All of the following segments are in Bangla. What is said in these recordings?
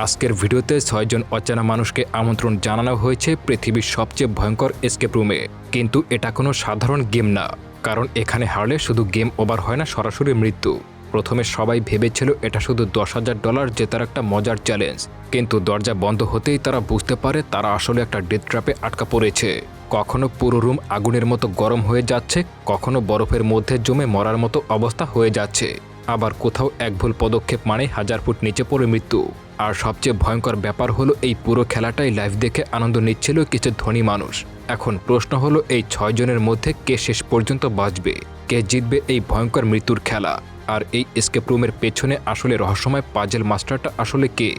আজকের ভিডিওতে 6 জন অচেনা মানুষকে আমন্ত্রণ জানানো হয়েছে পৃথিবীর সবচেয়ে ভয়ঙ্কর এসকেপ রুমে। কিন্তু এটা কোনো সাধারণ গেম না, কারণ এখানে হারলে শুধু গেম ওভার হয় না, সরাসরি মৃত্যু। প্রথমে সবাই ভেবেছিল এটা শুধু $10,000 জেতার একটা মজার চ্যালেঞ্জ, কিন্তু দরজা বন্ধ হতেই তারা বুঝতে পারে তারা আসলে একটা ডেথ ট্র্যাপে আটকা পড়েছে। কখনো পুরো রুম আগুনের মতো গরম হয়ে যাচ্ছে, কখনো বরফের মধ্যে জমে মরার মতো অবস্থা হয়ে যাচ্ছে, আবার কোথাও এক ভুল পদক্ষেপ মানে 1000 ফুট নিচে পড়ে মৃত্যু। আর সবচেয়ে ভয়ঙ্কর ব্যাপার হলো এই পুরো খেলাটাই লাইভ দেখে আনন্দ নিচ্ছিল কিছু ধনী মানুষ। এখন প্রশ্ন হলো এই 6 জনের মধ্যে কে শেষ পর্যন্ত বাঁচবে, কে জিতবে এই ভয়ঙ্কর মৃত্যুর খেলা। আর এই এসকেপ রুমের পেছনে আসলে রহস্যময় পাজেল মাস্টারটা আসলে কে,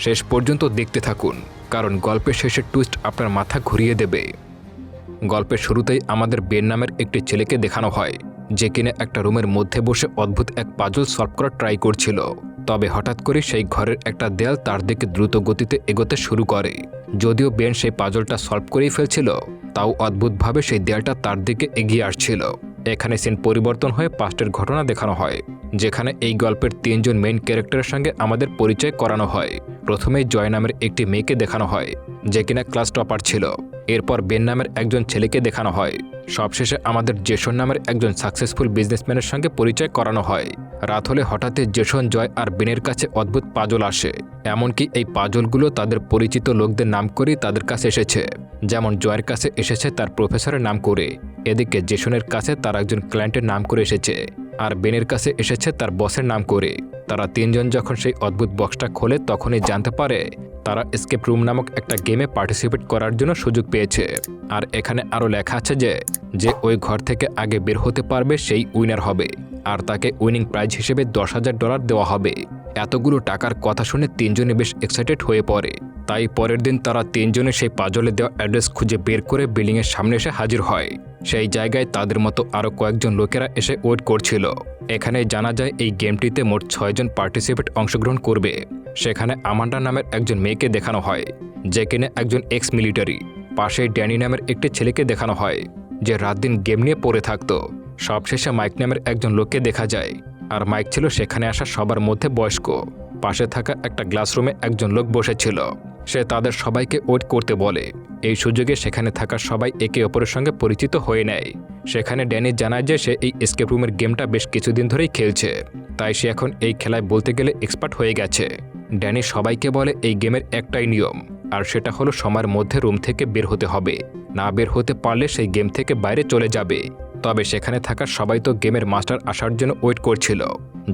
শেষ পর্যন্ত দেখতে থাকুন, কারণ গল্পের শেষের টুইস্ট আপনার মাথা ঘুরিয়ে দেবে। গল্পের শুরুতেই আমাদের বেন নামের একটি ছেলেকে দেখানো হয়, যে কিনা একটা রুমের মধ্যে বসে অদ্ভুত এক পাজল সলভ করার ট্রাই করছিল। তবে হঠাৎ করে সেই ঘরের একটা দেয়াল তার দিকে দ্রুত গতিতে এগোতে শুরু করে। যদিও বেন সেই পাজলটা সলভ করেই ফেলছিল, তাও অদ্ভুতভাবে সেই দেয়ালটা তার দিকে এগিয়ে আসছিল। এখানে সিন পরিবর্তন হয়ে পাস্টের ঘটনা দেখানো হয়, যেখানে এই গল্পের 3 জন মেইন ক্যারেক্টারের সঙ্গে আমাদের পরিচয় করানো হয়। প্রথমেই জয় নামের একটি মেয়েকে দেখানো হয়, যে কিনা ক্লাস টপার ছিল। এরপর বেন নামের একজন ছেলেকে দেখানো হয়। সবশেষে আমাদের জেসন নামের একজন সাকসেসফুল বিজনেসম্যানের সঙ্গে পরিচয় করানো হয়। রাত হলে হঠাৎই জেসন, জয় আর বেনের কাছে অদ্ভুত পাজল আসে। এমনকি এই পাজলগুলো তাদের পরিচিত লোকদের নাম করেই তাদের কাছে এসেছে। যেমন জয়ের কাছে এসেছে তার প্রফেসরের নাম করে, এদিকে জেসনের কাছে তার একজন ক্লায়েন্টের নাম করে এসেছে, আর বেনের কাছে এসেছে তার বসের নাম করে। তারা 3 জন যখন সেই অদ্ভুত বক্সটা খোলে তখনই জানতে পারে তারা এসকেপ রুম নামক একটা গেমে পার্টিসিপেট করার জন্য সুযোগ পেয়েছে। আর এখানে আরও লেখা আছে যে ওই ঘর থেকে আগে বের হতে পারবে সেই উইনার হবে, আর তাকে উইনিং প্রাইজ হিসেবে $10,000 দেওয়া হবে। এতগুলো টাকার কথা শুনে 3 জনে বেশ এক্সাইটেড হয়ে পড়ে। তাই পরের দিন তারা 3 জনে সেই পাজলে দেওয়া অ্যাড্রেস খুঁজে বের করে বিল্ডিংয়ের সামনে এসে হাজির হয়। সেই জায়গায় তাদের মতো আরও কয়েকজন লোকেরা এসে ওয়েট করছিল। এখানে জানা যায় এই গেমটিতে মোট 6 জন পার্টিসিপেট অংশগ্রহণ করবে। সেখানে আমান্ডা নামের একজন মেয়েকে দেখানো হয়, যে কিনা একজন এক্স মিলিটারি। পাশেই ড্যানি নামের একটি ছেলেকে দেখানো হয়, যে রাত দিন গেম নিয়ে পড়ে থাকত। সবশেষে মাইক নামের একজন লোককে দেখা যায়, আর মাইক ছিল সেখানে আসা সবার মধ্যে বয়স্ক। পাশে থাকা একটা ক্লাসরুমে একজন লোক বসেছিল, সে তাদের সবাইকে ওয়েট করতে বলে। এই সুযোগে সেখানে থাকা সবাই একে অপরের সঙ্গে পরিচিত হয়ে নেয়। সেখানে ড্যানি জানায় যে সে এই এসকেপ রুমের গেমটা বেশ কিছুদিন ধরেই খেলছে, তাই সে এখন এই খেলায় বলতে গেলে এক্সপার্ট হয়ে গেছে। ড্যানি সবাইকে বলে এই গেমের একটাই নিয়ম, আর সেটা হলো সময়ের মধ্যে রুম থেকে বের হতে হবে। না বের হতে পারলে সেই গেম থেকে বাইরে চলে যাবে। তবে সেখানে থাকা সবাই তো গেমের মাস্টার আসার জন্য ওয়েট করছিল,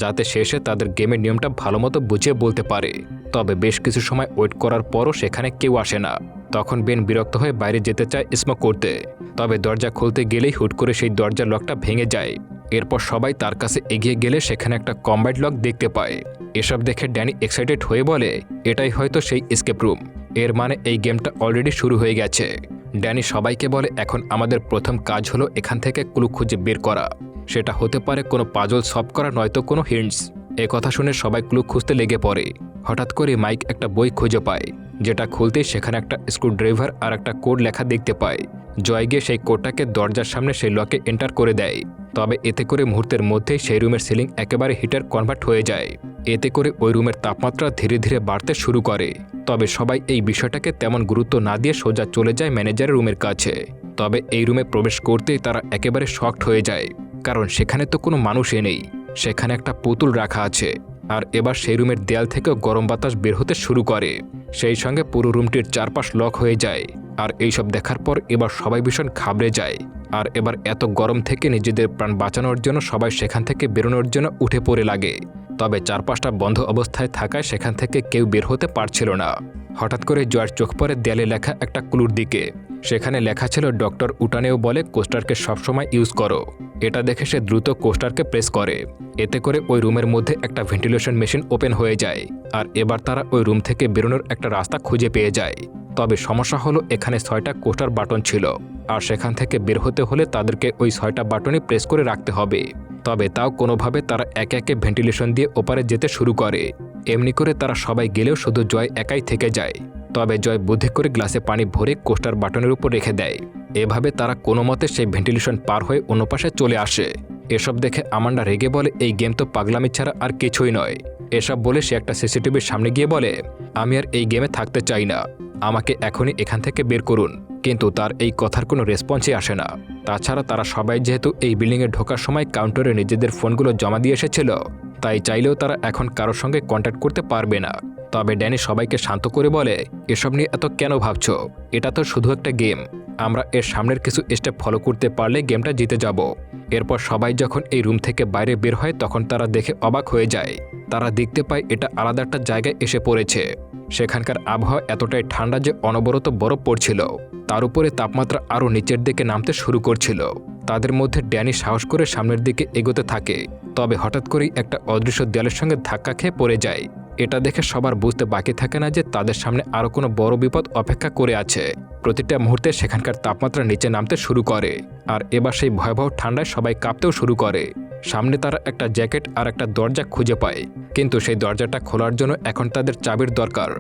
যাতে শেষে তাদের গেমের নিয়মটা ভালোমতো বুঝিয়ে বলতে পারে। তবে বেশ কিছু সময় ওয়েট করার পরও সেখানে কেউ আসে না। তখন বেন বিরক্ত হয়ে বাইরে যেতে চায় স্মোক করতে, তবে দরজা খুলতে গেলেই হুট করে সেই দরজার লকটা ভেঙে যায়। এরপর সবাই তার কাছে এগিয়ে গেলে সেখানে একটা কম্ব্যাট লক দেখতে পায়। এসব দেখে ড্যানি এক্সাইটেড হয়ে বলে এটাই হয়তো সেই এসকেপ রুম, এর মানে এই গেমটা অলরেডি শুরু হয়ে গেছে। ড্যানি সবাইকে বলে এখন আমাদের প্রথম কাজ হলো এখান থেকে ক্লু খুঁজে বের করা। সেটা হতে পারে কোনো পাজল সলভ করা, নয়তো কোনো হিন্টস। এ কথা শুনে সবাই ক্লু খুঁজতে লেগে পড়ে। হঠাৎ করে মাইক একটা বই খুঁজে পায়, যেটা খুলতেই সেখানে একটা স্ক্রুড্রাইভার আর একটা কোড লেখা দেখতে পায়। জয় গিয়ে সেই কোডটাকে দরজার সামনে সেই লকে এন্টার করে দেয়। তবে এতে করে মুহূর্তের মধ্যেই সেই রুমের সিলিং একেবারে হিটার কনভার্ট হয়ে যায়। এতে করে ওই রুমের তাপমাত্রা ধীরে ধীরে বাড়তে শুরু করে। তবে সবাই এই বিষয়টাকে তেমন গুরুত্ব না দিয়ে সোজা চলে যায় ম্যানেজারের রুমের কাছে। তবে এই রুমে প্রবেশ করতেই তারা একেবারে শকড হয়ে যায়, কারণ সেখানে তো কোনো মানুষই নেই, সেখানে একটা পুতুল রাখা আছে। আর এবার সেই রুমের দেয়াল থেকে গরম বাতাস বের হতে শুরু করে, সেই সঙ্গে পুরো রুমটির চারপাশ লক হয়ে যায়। আর এইসব দেখার পর এবার সবাই ভীষণ ঘাবড়ে যায়। আর এবার এত গরম থেকে নিজেদের প্রাণ বাঁচানোর জন্য সবাই সেখান থেকে বেরোনোর জন্য উঠে পড়ে লাগে। তবে চারপাশটা বন্ধ অবস্থায় থাকায় সেখান থেকে কেউ বের হতে পারছিল না। হঠাৎ করে জয়ের চোখ পড়ে দেয়ালে লেখা একটা ক্লুর দিকে। সেখানে লেখা ছিল ডক্টর উটানেও বলে কোস্টারকে সবসময় ইউজ করো। এটা দেখে সে দ্রুত কোস্টারকে প্রেস করে। এতে করে ওই রুমের মধ্যে একটা ভেন্টিলেশন মেশিন ওপেন হয়ে যায়। আর এবার তারা ওই রুম থেকে বেরোনোর একটা রাস্তা খুঁজে পেয়ে যায়। তবে সমস্যা হলো এখানে 6টা কোস্টার বাটন ছিল, আর সেখান থেকে বের হতে হলে তাদেরকে ওই 6টা বাটনই প্রেস করে রাখতে হবে। তবে তাও কোনোভাবে তারা একে একে ভেন্টিলেশন দিয়ে ওপারে যেতে শুরু করে। এমনি করে তারা সবাই গেলেও শুধু জয় একাই থেকে যায়। তবে জয় বুদ্ধি করে গ্লাসে পানি ভরে কোস্টার বাটনের উপর রেখে দেয়। এভাবে তারা কোনো মতে সেই ভেন্টিলেশন পার হয়ে অন্য পাশে চলে আসে। এসব দেখে আমান্ডা রেগে বলে এই গেম তো পাগলামি ছাড়া আর কিছুই নয়। এসব বলে সে একটা সিসিটিভির সামনে গিয়ে বলে, আমি আর এই গেমে থাকতে চাই না, আমাকে এখনই এখান থেকে বের করুন। কিন্তু তার এই কথার কোনো রেসপন্সই আসে না। তাছাড়া তারা সবাই যেহেতু এই বিল্ডিংয়ে ঢোকার সময় কাউন্টারে নিজেদের ফোনগুলো জমা দিয়ে এসেছিল, তাই চাইলেও তারা এখন কারোর সঙ্গে কন্ট্যাক্ট করতে পারবে না। তবে ড্যানি সবাইকে শান্ত করে বলে, এসব নিয়ে এত কেন ভাবছো, এটা তো শুধু একটা গেম, আমরা এর সামনের কিছু স্টেপ ফলো করতে পারলে গেমটা জিতে যাব। এরপর সবাই যখন এই রুম থেকে বাইরে বের হয় তখন তারা দেখে অবাক হয়ে যায়। তারা দেখতে পায় এটা আলাদা একটা জায়গায় এসে পড়েছে। সেখানকার আবহাওয়া এতটাই ঠান্ডা যে অনবরত বরফ পড়ছিল, তার উপরে তাপমাত্রা আরও নিচের দিকে নামতে শুরু করছিল। তাদের মধ্যে ড্যানি সাহস করে সামনের দিকে এগোতে থাকে, তবে হঠাৎ করেই একটা অদৃশ্য দেয়ালের সঙ্গে ধাক্কা খেয়ে পড়ে যায়। এটা দেখে সবার বুঝতে বাকি থাকে না যে তাদের সামনে আরও কোনো বড় বিপদ অপেক্ষা করে আছে। প্রতিটা মুহূর্তে সেখানকার তাপমাত্রা নিচে নামতে শুরু করে, আর এবার সেই ভয়াবহ ঠান্ডায় সবাই কাঁপতেও শুরু করে। সামনে তারা একটা জ্যাকেট আর একটা দরজা খুঁজে পায়, কিন্তু সেই দরজাটা খোলার জন্য এখন তাদের চাবির দরকার।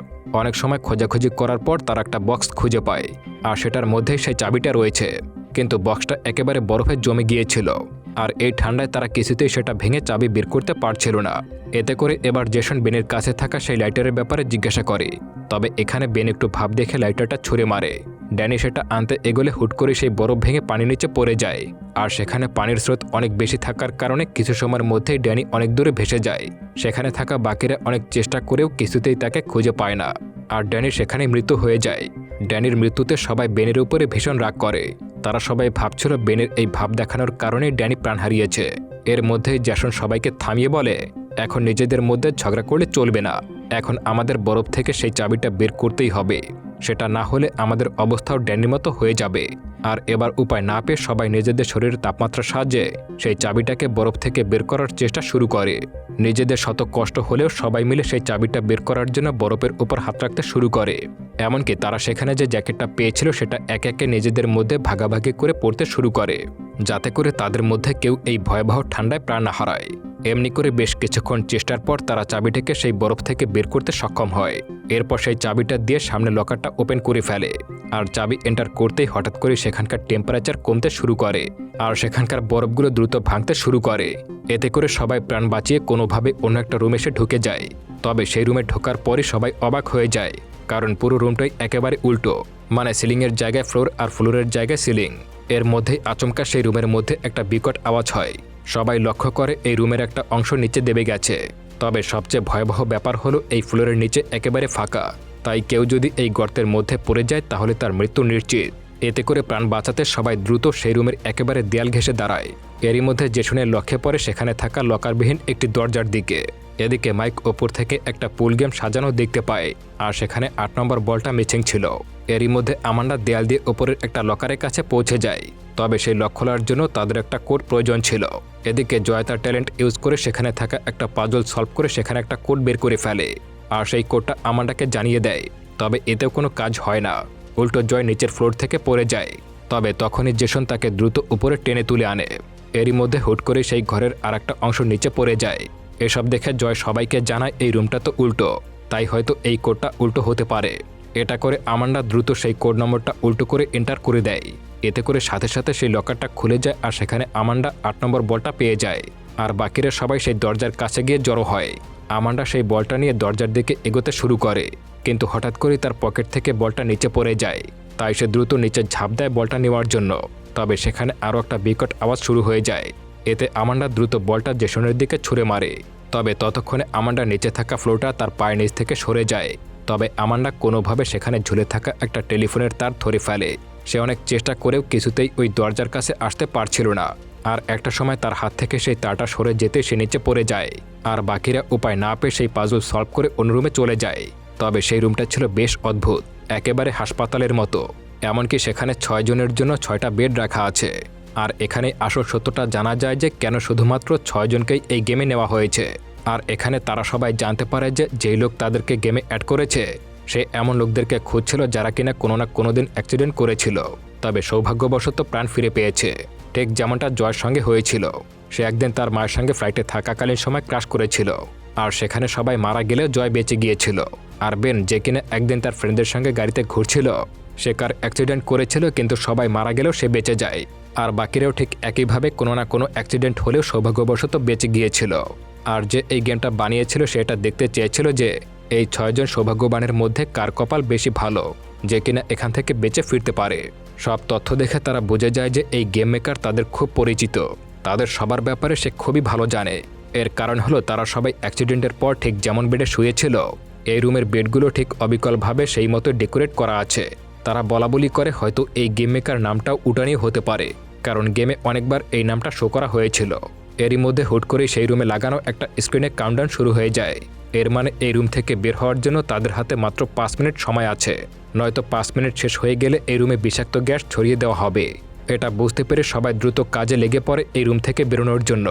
অনেক সময় খোঁজাখুঁজি করার পর তারা একটা বক্স খুঁজে পায়, আর সেটার মধ্যেই সেই চাবিটা রয়েছে। কিন্তু বক্সটা একেবারে বরফে জমে গিয়েছিল, আর এই ঠান্ডায় তারা কিছুতেই সেটা ভেঙে চাবি বের করতে পারছিল না। এতে করে এবার জেসন বেনের কাছে থাকা সেই লাইটারের ব্যাপারে জিজ্ঞাসা করে, তবে এখানে বেন একটু ভাব দেখে লাইটারটা ছুঁড়ে মারে। ড্যানি সেটা আনতে এগোলে হুট করে সেই বরফ ভেঙে পানির নিচে পড়ে যায়, আর সেখানে পানির স্রোত অনেক বেশি থাকার কারণে কিছু সময়ের মধ্যেই ড্যানি অনেক দূরে ভেসে যায়। সেখানে থাকা বাকিরা অনেক চেষ্টা করেও কিছুতেই তাকে খুঁজে পায় না, আর ড্যানি সেখানে মৃত্যু হয়ে যায়। ড্যানির মৃত্যুতে সবাই বেনের উপরে ভীষণ রাগ করে। তারা সবাই ভাবছিল বেনের এই ভাব দেখানোর কারণে ড্যানি প্রাণ হারিয়েছে। এর মধ্যেই জ্যাসন সবাইকে থামিয়ে বলে, এখন নিজেদের মধ্যে ঝগড়া করলে চলবে না, এখন আমাদের বরফ থেকে সেই চাবিটা বের করতেই হবে, সেটা না হলে আমাদের অবস্থাও ড্যানির মতো হয়ে যাবে। আর এবার উপায় না পেয়ে সবাই নিজেদের শরীরের তাপমাত্রার সাহায্যে সেই চাবিটাকে বরফ থেকে বের করার চেষ্টা শুরু করে। নিজেদের শত কষ্ট হলেও সবাই মিলে সেই চাবিটা বের করার জন্য বরফের উপর হাত রাখতে শুরু করে। এমনকি তারা সেখানে যে জ্যাকেটটা পেয়েছিল সেটা একে একে নিজেদের মধ্যে ভাগাভাগি করে পড়তে শুরু করে, যাতে করে তাদের মধ্যে কেউ এই ভয়াবহ ঠান্ডায় প্রাণ না হারায়। এমনি করে বেশ কিছুক্ষণ চেষ্টার পর তারা চাবিটাকে সেই বরফ থেকে বের করতে সক্ষম হয়। এরপর সেই চাবিটা দিয়ে সামনে লকারটা ওপেন করে ফেলে, আর চাবি এন্টার করতেই হঠাৎ করে সেখানকার টেম্পারেচার কমতে শুরু করে, আর সেখানকার বরফগুলো দ্রুত ভাঙতে শুরু করে। এতে করে সবাই প্রাণ বাঁচিয়ে কোনোভাবে অন্য একটা রুমে এসে ঢুকে যায়। তবে সেই রুমে ঢোকার পরে সবাই অবাক হয়ে যায়, কারণ পুরো রুমটাই একেবারে উল্টো, মানে সিলিংয়ের জায়গায় ফ্লোর আর ফ্লোরের জায়গায় সিলিং। এর মধ্যেই আচমকা সেই রুমের মধ্যে একটা বিকট আওয়াজ হয়। সবাই লক্ষ্য করে এই রুমের একটা অংশ নিচে দেবে গেছে। তবে সবচেয়ে ভয়াবহ ব্যাপার হলো এই ফ্লোরের নিচে একেবারে ফাঁকা, তাই কেউ যদি এই গর্তের মধ্যে পড়ে যায় তাহলে তার মৃত্যু নিশ্চিত। এতে করে প্রাণ বাঁচাতে সবাই দ্রুত সেই রুমের একেবারে দেয়াল ঘেঁষে দাঁড়ায়। এরই মধ্যে জেসনের লক্ষ্যে পড়ে সেখানে থাকা লকারবিহীন একটি দরজার দিকে। এদিকে মাইক ওপর থেকে একটা পুল গেম সাজানো দেখতে পায়, আর সেখানে ৮ নম্বর বলটা মিসিং ছিল। এরই মধ্যে আমান্ডা দেয়াল দিয়ে ওপরের একটা লকারের কাছে পৌঁছে যায়, তবে সেই লক খোলার জন্য তাদের একটা কোড প্রয়োজন ছিল। এদিকে জয় তার ট্যালেন্ট ইউজ করে সেখানে থাকা একটা পাজল সলভ করে সেখানে একটা কোড বের করে ফেলে, আর সেই কোডটা আমান্ডাকে জানিয়ে দেয়। তবে এতেও কোনো কাজ হয় না, উল্টো জয় নিচের ফ্লোর থেকে পড়ে যায়। তবে তখনই জেসন তাকে দ্রুত উপরে টেনে তুলে আনে। এরই মধ্যে হুট করে সেই ঘরের আর একটা অংশ নিচে পড়ে যায়। এসব দেখে জয় সবাইকে জানায় এই রুমটা তো উল্টো, তাই হয়তো এই কোডটা উল্টো হতে পারে। এটা করে আমান্ডা দ্রুত সেই কোড নম্বরটা উল্টো করে এন্টার করে দেয়। এতে করে সাথে সাথে সেই লকারটা খুলে যায়, আর সেখানে আমান্ডা ৮ নম্বর বলটা পেয়ে যায়। আর বাকিরা সবাই সেই দরজার কাছে গিয়ে জড়ো হয়। আমান্ডা সেই বলটা নিয়ে দরজার দিকে এগোতে শুরু করে, কিন্তু হঠাৎ করে তার পকেট থেকে বলটা নিচে পড়ে যায়। তাই সে দ্রুত নিচে ঝাঁপ দেয় বলটা নেওয়ার জন্য। তবে সেখানে আরও একটা বিকট আওয়াজ শুরু হয়ে যায়। এতে আমান্ডা দ্রুত বলটা জেসনের দিকে ছুঁড়ে মারে। তবে ততক্ষণে আমান্ডা নিচে থাকা ফ্লোরটা তার পায়ের নিচ থেকে সরে যায়। তবে আমান্ডা কোনোভাবে সেখানে ঝুলে থাকা একটা টেলিফোনের তার ধরে ফেলে। সে অনেক চেষ্টা করেও কিছুতেই ওই দরজার কাছে আসতে পারছিল না, আর একটা সময় তার হাত থেকে সেই তারটা সরে যেতে সে নিচে পড়ে যায়। আর বাকিরা উপায় না পেয়ে সেই পাজল সলভ করে অন্য রুমে চলে যায়। তবে সেই রুমটা ছিল বেশ অদ্ভুত, একেবারে হাসপাতালের মতো। এমনকি সেখানে ৬ জনের জন্য ৬টা বেড রাখা আছে। আর এখানে আসল সত্যটা জানা যায় যে কেন শুধুমাত্র ৬ জনকেই এই গেমে নেওয়া হয়েছে। আর এখানে তারা সবাই জানতে পারে যে যেই লোক তাদেরকে গেমে অ্যাড করেছে সে এমন লোকদেরকে খুঁজছিল যারা কিনা কোনো না কোনো দিন অ্যাক্সিডেন্ট করেছিল, তবে সৌভাগ্যবশত প্রাণ ফিরে পেয়েছে, ঠিক যেমনটা জয়ের সঙ্গে হয়েছিল। সে একদিন তার মায়ের সঙ্গে ফ্লাইটে থাকাকালীন সময় ক্রাশ করেছিল, আর সেখানে সবাই মারা গেলেও জয় বেঁচে গিয়েছিল। আর বেন, যে কিনা একদিন তার ফ্রেন্ডদের সঙ্গে গাড়িতে ঘুরছিল, সে কার অ্যাক্সিডেন্ট করেছিল কিন্তু সবাই মারা গেলেও সে বেঁচে যায়। আর বাকিরাও ঠিক একইভাবে কোনো না কোনো অ্যাক্সিডেন্ট হলেও সৌভাগ্যবশত বেঁচে গিয়েছিল। আর যে এই গেমটা বানিয়েছিল সেটা দেখতে চেয়েছিল যে এই 6 জন সৌভাগ্যবানের মধ্যে কার কপাল বেশি ভালো, যে কিনা এখান থেকে বেঁচে ফিরতে পারে। সব তথ্য দেখে তারা বুঝে যায় যে এই গেম মেকার তাদের খুব পরিচিত, তাদের সবার ব্যাপারে সে খুবই ভালো জানে। এর কারণ হলো তারা সবাই অ্যাক্সিডেন্টের পর ঠিক যেমন বেডে শুয়েছিল, এই রুমের বেডগুলো ঠিক অবিকলভাবে সেই মতো ডেকোরেট করা আছে। তারা বলাবলি করে হয়তো এই গেম মেকার নামটাও উটানি হতে পারে, কারণ গেমে অনেকবার এই নামটা শো করা হয়েছিল। এরই মধ্যে হুট করেই সেই রুমে লাগানো একটা স্ক্রিনে কাউন্টডাউন শুরু হয়ে যায়। এর মানে এই রুম থেকে বের হওয়ার জন্য তাদের হাতে মাত্র 5 মিনিট সময় আছে, নয়তো 5 মিনিট শেষ হয়ে গেলে এই রুমে বিষাক্ত গ্যাস ছড়িয়ে দেওয়া হবে। এটা বুঝতে পেরে সবাই দ্রুত কাজে লেগে পড়ে এই রুম থেকে বেরোনোর জন্য।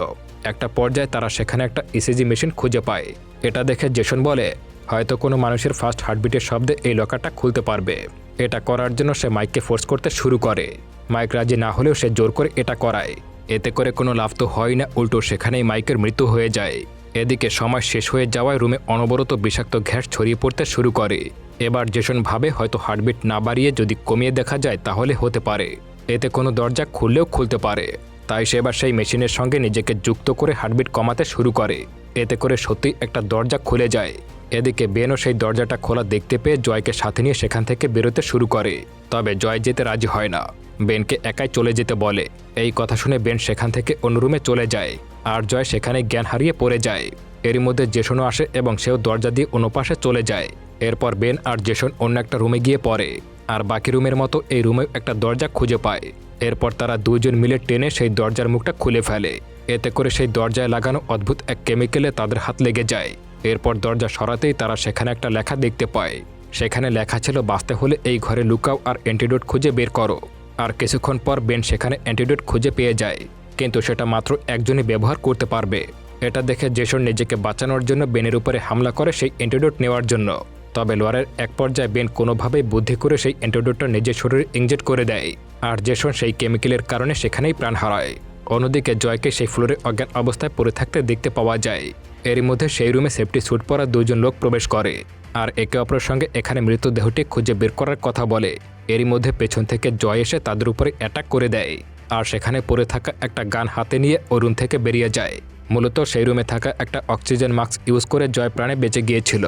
একটা পর্যায়ে তারা সেখানে একটা ইসিজি মেশিন খুঁজে পায়। এটা দেখে জেসন বলে হয়তো কোনো মানুষের ফার্স্ট হার্টবিটের শব্দে এই লকারটা খুলতে পারবে। এটা করার জন্য সে মাইককে ফোর্স করতে শুরু করে। মাইক রাজি না হলেও সে জোর করে এটা করায়। এতে করে কোনো লাভ তো হয় না, উল্টো সেখানেই মাইকের মৃত্যু হয়ে যায়। এদিকে সময় শেষ হয়ে যাওয়ায় রুমে অনবরত বিষাক্ত গ্যাস ছড়িয়ে পড়তে শুরু করে। এবার জেসন ভাবে হয়তো হার্টবিট না বাড়িয়ে যদি কমিয়ে দেখা যায় তাহলে হতে পারে, এতে কোনো দরজা খুললেও খুলতে পারে। তাই সে এবার সেই মেশিনের সঙ্গে নিজেকে যুক্ত করে হার্টবিট কমাতে শুরু করে। এতে করে সত্যি একটা দরজা খুলে যায়। এদিকে বেনও সেই দরজাটা খোলা দেখতে পেয়ে জয়কে সাথে নিয়ে সেখান থেকে বেরোতে শুরু করে। তবে জয় যেতে রাজি হয় না, বেনকে একাই চলে যেতে বলে। এই কথা শুনে বেন সেখান থেকে অন্য রুমে চলে যায়, আর জয় সেখানে জ্ঞান হারিয়ে পড়ে যায়। এরই মধ্যে জেসনও আসে এবং সেও দরজা দিয়ে অন্য পাশে চলে যায়। এরপর বেন আর জেসন অন্য একটা রুমে গিয়ে পড়ে, আর বাকি রুমের মতো এই রুমেও একটা দরজা খুঁজে পায়। এরপর তারা দুজন মিলে টেনে সেই দরজার মুখটা খুলে ফেলে। এতে করে সেই দরজায় লাগানো অদ্ভুত এক কেমিক্যালে তাদের হাত লেগে যায়। এরপর দরজা সরাতেই তারা সেখানে একটা লেখা দেখতে পায়। সেখানে লেখা ছিল বাঁচতে হলে এই ঘরে লুকাও আর অ্যান্টিডোট খুঁজে বের করো। আর কিছুক্ষণ পর বেন সেখানে অ্যান্টিডোট খুঁজে পেয়ে যায়, কিন্তু সেটা মাত্র একজনই ব্যবহার করতে পারবে। এটা দেখে জেসন নিজেকে বাঁচানোর জন্য বেনের উপরে হামলা করে সেই অ্যান্টিডোট নেওয়ার জন্য। তবে লড়াইয়ের এক পর্যায়ে বেন কোনোভাবেই বুদ্ধি করে সেই অ্যান্টিডোটটা নিজের শরীরে ইনজেক্ট করে দেয়, আর জেসন সেই কেমিক্যালের কারণে সেখানেই প্রাণ হারায়। অন্যদিকে জয়কে সেই ফ্লোরে অজ্ঞান অবস্থায় পড়ে থাকতে দেখতে পাওয়া যায়। এরই মধ্যে সেই রুমে সেফটি স্যুট পরা দুজন লোক প্রবেশ করে, আর একে অপরের সঙ্গে এখানে মৃতদেহটি খুঁজে বের করার কথা বলে। এরই মধ্যে পেছন থেকে জয় এসে তাদের উপরে অ্যাটাক করে দেয়, আর সেখানে পড়ে থাকা একটা গান হাতে নিয়ে ওই রুম থেকে বেরিয়ে যায়। মূলত সেই রুমে থাকা একটা অক্সিজেন মাস্ক ইউজ করে জয় প্রাণে বেঁচে গিয়েছিল,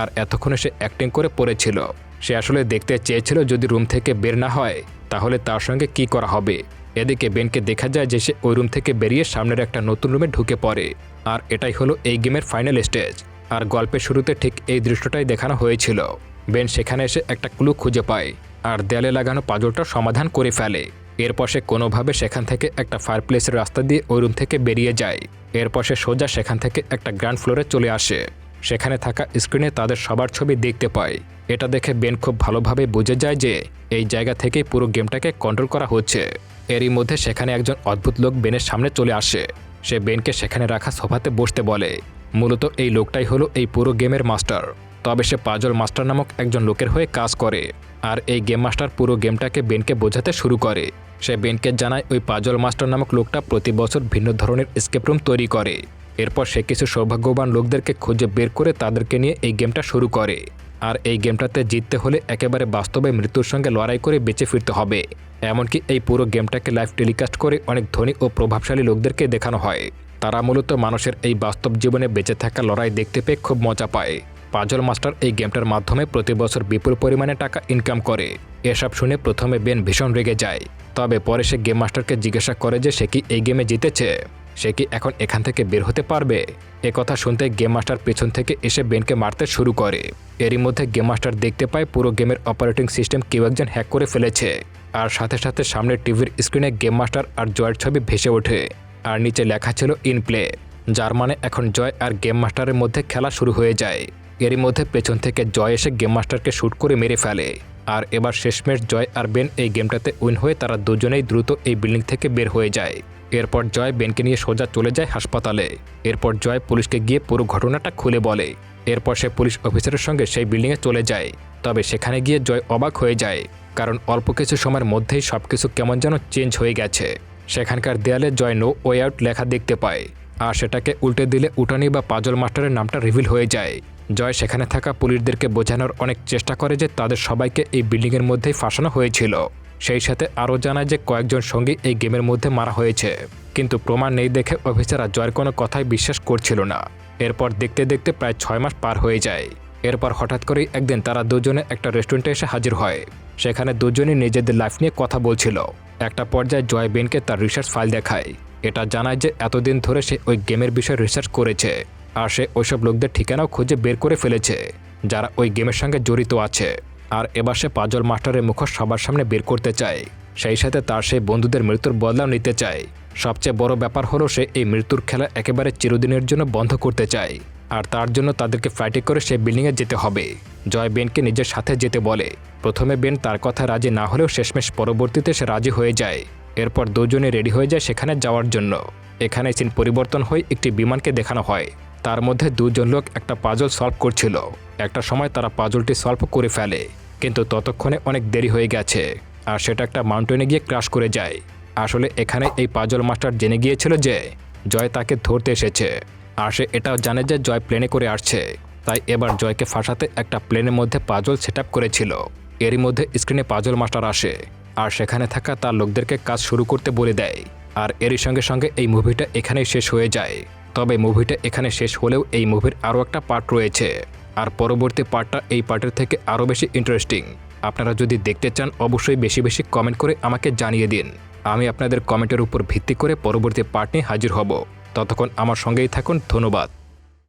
আর এতক্ষণে সে অ্যাক্টিং করে পড়েছিল। সে আসলে দেখতে চেয়েছিল যদি রুম থেকে বের না হয় তাহলে তার সঙ্গে কি করা হবে। এদিকে বেনকে দেখা যায় যে সে ওই রুম থেকে বেরিয়ে সামনের একটা নতুন রুমে ঢুকে পড়ে, আর এটাই হলো এই গেমের ফাইনাল স্টেজ। আর গল্পের শুরুতে ঠিক এই দৃশ্যটাই দেখানো হয়েছিল। বেন সেখানে এসে একটা ক্লু খুঁজে পায়, আর দেয়ালে লাগানো পাজলটা সমাধান করে ফেলে। এরপর সে কোনোভাবে সেখান থেকে একটা ফায়ারপ্লেসের রাস্তা দিয়ে ওই রুম থেকে বেরিয়ে যায়। এরপর সে সোজা সেখান থেকে একটা গ্রাউন্ড ফ্লোরে চলে আসে। সেখানে থাকা স্ক্রিনে তাদের সবার ছবি দেখতে পায়। এটা দেখে বেন খুব ভালোভাবে বুঝে যায় যে এই জায়গা থেকেই পুরো গেমটাকে কন্ট্রোল করা হচ্ছে। এরই মধ্যে সেখানে একজন অদ্ভুত লোক বেনের সামনে চলে আসে। সে বেনকে সেখানে রাখা সোফাতে বসতে বলে। মূলত এই লোকটাই হলো এই পুরো গেমের মাস্টার। তবে সে পাজল মাস্টার নামক একজন লোকের হয়ে কাজ করে, আর এই গেম মাস্টার পুরো গেমটাকে বেনকে বোঝাতে শুরু করে। সে বেনকে জানায় ওই পাজল মাস্টার নামক লোকটা প্রতি বছর ভিন্ন ধরনের এসকেপ রুম তৈরি করে। এরপর সে কিছু সৌভাগ্যবান লোকদেরকে খুঁজে বের করে তাদেরকে নিয়ে এই গেমটা শুরু করে। আর এই গেমটাতে জিততে হলে একেবারে বাস্তবে মৃত্যুর সঙ্গে লড়াই করে বেঁচে ফিরতে হবে। এমনকি এই পুরো গেমটাকে লাইভ টেলিকাস্ট করে অনেক ধনী ও প্রভাবশালী লোকদেরকে দেখানো হয়। তারা মূলত মানুষের এই বাস্তব জীবনে বেঁচে থাকা লড়াই দেখতে পেয়ে খুব মজা পায়। পাজল মাস্টার এই গেমটার মাধ্যমে প্রতি বছর বিপুল পরিমাণে টাকা ইনকাম করে। এসব শুনে প্রথমে বেন ভীষণ রেগে যায়, তবে পরে সে গেম মাস্টারকে জিজ্ঞাসা করে যে সে কি এই গেমে জিতেছে, সে কি এখন এখান থেকে বের হতে পারবে। একথা শুনতে গেম মাস্টার পেছন থেকে এসে বেনকে মারতে শুরু করে। এরই মধ্যে গেম মাস্টার দেখতে পায় পুরো গেমের অপারেটিং সিস্টেম কেউ একজন হ্যাক করে ফেলেছে, আর সাথে সাথে সামনের টিভির স্ক্রিনে গেম মাস্টার আর জয়ের ছবি ভেসে ওঠে, আর নিচে লেখা ছিল ইন প্লে, যার মানে এখন জয় আর গেম মাস্টারের মধ্যে খেলা শুরু হয়ে যায়। এরই মধ্যে পেছন থেকে জয় এসে গেম মাস্টারকে শ্যুট করে মেরে ফেলে, আর এবার শেষমেশ জয় আর বেন এই গেমটাতে উইন হয়ে তারা দুজনেই দ্রুত এই বিল্ডিং থেকে বের হয়ে যায়। এরপর জয় বেনকে নিয়ে সোজা চলে যায় হাসপাতালে। এরপর জয় পুলিশকে গিয়ে পুরো ঘটনাটা খুলে বলে। এরপর সে পুলিশ অফিসারের সঙ্গে সেই বিল্ডিংয়ে চলে যায়। তবে সেখানে গিয়ে জয় অবাক হয়ে যায়, কারণ অল্প কিছু সময়ের মধ্যেই সবকিছু কেমন যেন চেঞ্জ হয়ে গেছে। সেখানকার দেয়ালে জয় নো ওয়ে আউট লেখা দেখতে পায়, আর সেটাকে উল্টে দিলে উটানি বা পাজল মাস্টারের নামটা রিভিল হয়ে যায়। জয় সেখানে থাকা পুলিশদেরকে বোঝানোর অনেক চেষ্টা করে যে তাদের সবাইকে এই বিল্ডিংয়ের মধ্যেই ফাঁসানো হয়েছিল। সেই সাথে আরও জানায় যে কয়েকজন সঙ্গী এই গেমের মধ্যে মারা হয়েছে, কিন্তু প্রমাণ নেই দেখে অফিসাররা জয়ের কোনো কথাই বিশ্বাস করছিল না। এরপর দেখতে দেখতে প্রায় 6 মাস পার হয়ে যায়। এরপর হঠাৎ করেই একদিন তারা দুজনে একটা রেস্টুরেন্টে এসে হাজির হয়। সেখানে দুজনই নিজেদের লাইফ নিয়ে কথা বলছিল। একটা পর্যায়ে জয় বেনকে তার রিসার্চ ফাইল দেখায়। এটা জানায় যে এতদিন ধরে সে ওই গেমের বিষয়ে রিসার্চ করেছে, আর সে ওইসব লোকদের ঠিকানাও খুঁজে বের করে ফেলেছে যারা ওই গেমের সঙ্গে জড়িত আছে। আর এবার সে পাজল মাস্টারের মুখোশ সবার সামনে বের করতে চায়। সেই সাথে তার সেই বন্ধুদের মৃত্যুর বদলাও নিতে চায়। সবচেয়ে বড় ব্যাপার হলো সে এই মৃত্যুর খেলা একেবারে চিরদিনের জন্য বন্ধ করতে চায়। আর তার জন্য তাদেরকে ফ্লাইটে করে সেই বিল্ডিংয়ে যেতে হবে। জয় বেনকে নিজের সাথে যেতে বলে। প্রথমে বেন তার কথা রাজি না হলেও শেষমেশ পরবর্তীতে সে রাজি হয়ে যায়। এরপর দুজনে রেডি হয়ে যায় সেখানে যাওয়ার জন্য। এখানে সিন পরিবর্তন হয়ে একটি বিমানকে দেখানো হয়। তার মধ্যে দুজন লোক একটা পাজল সলভ করছিল। একটা সময় তারা পাজলটি সলভ করে ফেলে, কিন্তু ততক্ষণে অনেক দেরি হয়ে গেছে, আর সেটা একটা মাউন্টেনে গিয়ে ক্রাশ করে যায়। আসলে এখানে এই পাজল মাস্টার জেনে গিয়েছিল যে জয় তাকে ধরতে এসেছে, আর সে এটাও জানে যে জয় প্লেনে করে আসছে। তাই এবার জয়কে ফাঁসাতে একটা প্লেনের মধ্যে পাজল সেট আপ করেছিল। এরই মধ্যে স্ক্রিনে পাজল মাস্টার আসে, আর সেখানে থাকা তার লোকদেরকে কাজ শুরু করতে বলে দেয়। আর এরই সঙ্গে সঙ্গে এই মুভিটা এখানেই শেষ হয়ে যায়। তবে মুভিটা এখানে শেষ হলেও এই মুভির আরও একটা পার্ট রয়েছে, আর পরবর্তী পার্টটা এই পার্টের থেকে আরও বেশি ইন্টারেস্টিং। আপনারা যদি দেখতে চান অবশ্যই বেশি বেশি কমেন্ট করে আমাকে জানিয়ে দিন। আমি আপনাদের কমেন্টের উপর ভিত্তি করে পরবর্তী পার্ট নিয়ে হাজির হব। ততক্ষণ আমার সঙ্গেই থাকুন। ধন্যবাদ।